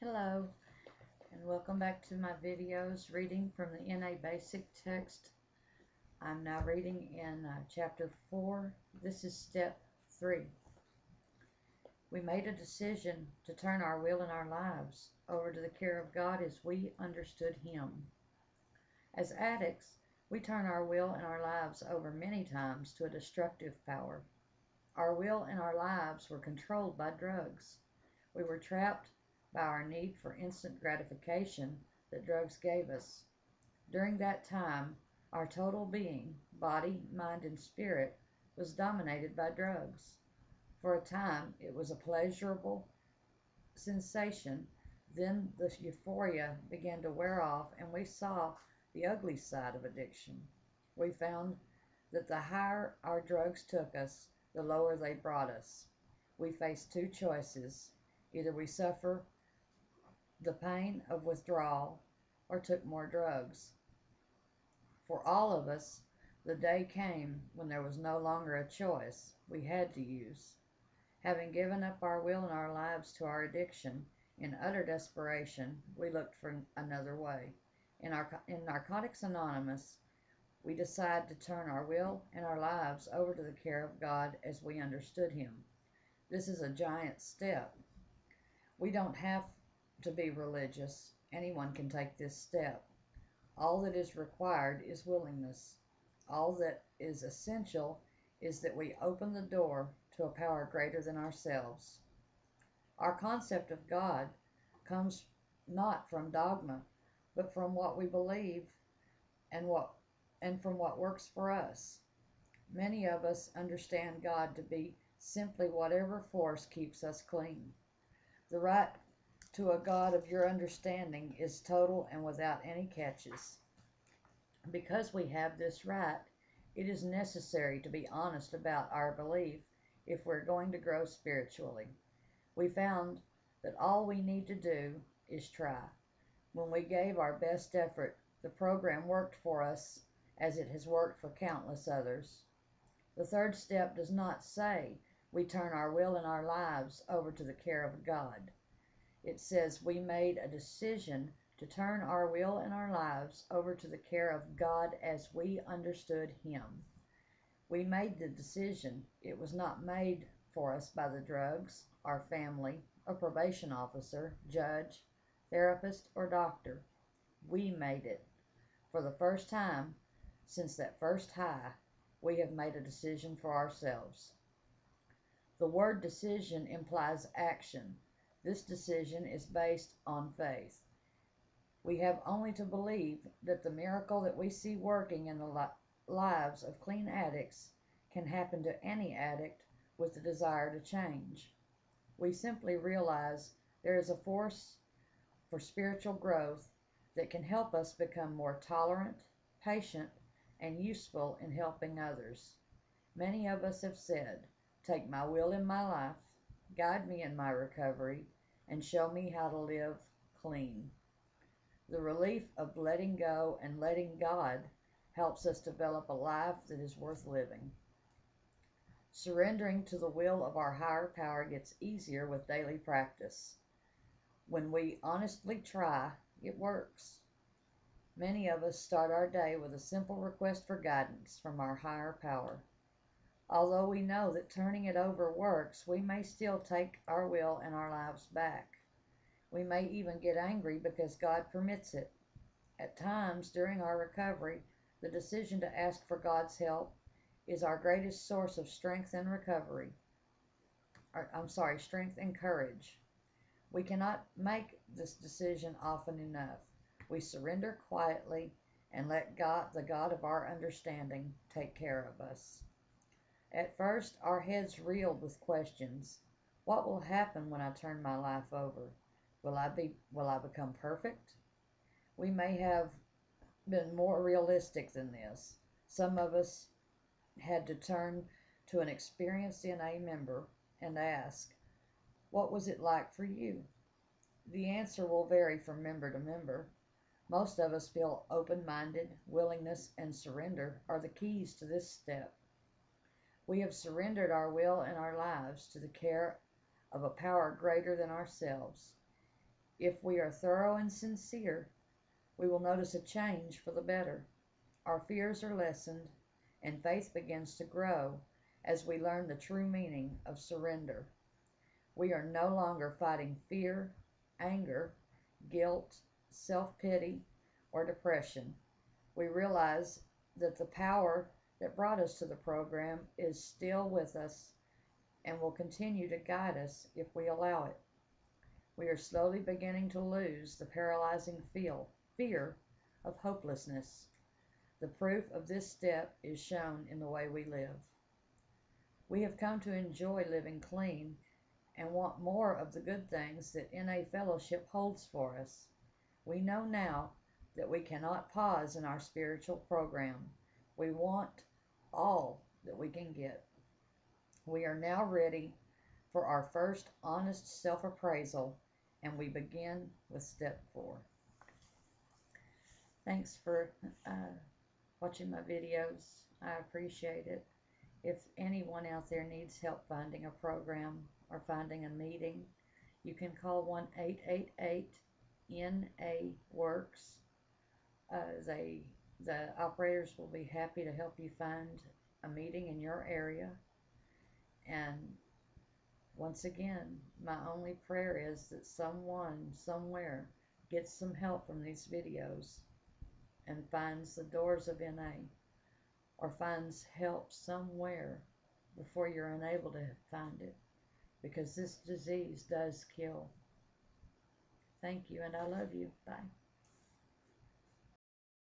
Hello, and welcome back to my videos reading from the NA Basic text. I'm now reading in Chapter 4. This is Step 3. We made a decision to turn our will and our lives over to the care of God as we understood Him. As addicts, we turn our will and our lives over many times to a destructive power. Our will and our lives were controlled by drugs. We were trapped by our need for instant gratification that drugs gave us. During that time, our total being, body, mind, and spirit, was dominated by drugs. For a time, it was a pleasurable sensation. Then the euphoria began to wear off, and we saw the ugly side of addiction. We found that the higher our drugs took us, the lower they brought us. We faced two choices. Either we suffer the pain of withdrawal or took more drugs. For all of us, the day came when there was no longer a choice. We had to use. Having given up our will and our lives to our addiction, in utter desperation, we looked for another way. In Narcotics Anonymous, we decided to turn our will and our lives over to the care of God as we understood Him. This is a giant step. We don't have to be religious. Anyone can take this step. All that is required is willingness. All that is essential is that we open the door to a power greater than ourselves. Our concept of God comes not from dogma, but from what we believe and from what works for us. Many of us understand God to be simply whatever force keeps us clean. The right to a God of your understanding is total and without any catches. Because we have this right, it is necessary to be honest about our belief if we're going to grow spiritually. We found that all we need to do is try. When we gave our best effort, the program worked for us as it has worked for countless others. The third step does not say we turn our will and our lives over to the care of God. It says we made a decision to turn our will and our lives over to the care of God as we understood Him. We made the decision. It was not made for us by the drugs, our family, a probation officer, judge, therapist, or doctor. We made it. For the first time since that first high, we have made a decision for ourselves. The word decision implies action. This decision is based on faith. We have only to believe that the miracle that we see working in the lives of clean addicts can happen to any addict with the desire to change. We simply realize there is a force for spiritual growth that can help us become more tolerant, patient, and useful in helping others. Many of us have said, "Take my will in my life, guide me in my recovery, and show me how to live clean." The relief of letting go and letting God helps us develop a life that is worth living. Surrendering to the will of our higher power gets easier with daily practice. When we honestly try, it works. Many of us start our day with a simple request for guidance from our higher power. Although we know that turning it over works, we may still take our will and our lives back. We may even get angry because God permits it. At times during our recovery, the decision to ask for God's help is our greatest source of strength and strength and courage. We cannot make this decision often enough. We surrender quietly and let God, the God of our understanding, take care of us. At first, our heads reeled with questions. What will happen when I turn my life over? Will I become perfect? We may have been more realistic than this. Some of us had to turn to an experienced NA member and ask, "What was it like for you?" The answer will vary from member to member. Most of us feel open-minded. Willingness and surrender are the keys to this step. We have surrendered our will and our lives to the care of a power greater than ourselves. If we are thorough and sincere, we will notice a change for the better. Our fears are lessened, and faith begins to grow as we learn the true meaning of surrender. We are no longer fighting fear, anger, guilt, self-pity, or depression. We realize that the power that brought us to the program is still with us and will continue to guide us if we allow it. We are slowly beginning to lose the paralyzing fear of hopelessness. The proof of this step is shown in the way we live. We have come to enjoy living clean and want more of the good things that NA Fellowship holds for us. We know now that we cannot pause in our spiritual program. We want all that we can get. We are now ready for our first honest self-appraisal, and we begin with step 4. Thanks for watching my videos. I appreciate it. If anyone out there needs help finding a program or finding a meeting, you can call 1-888-NA-WORKS. The operators will be happy to help you find a meeting in your area. And once again, my only prayer is that someone somewhere gets some help from these videos and finds the doors of NA, or finds help somewhere before you're unable to find it, because this disease does kill. Thank you, and I love you. Bye.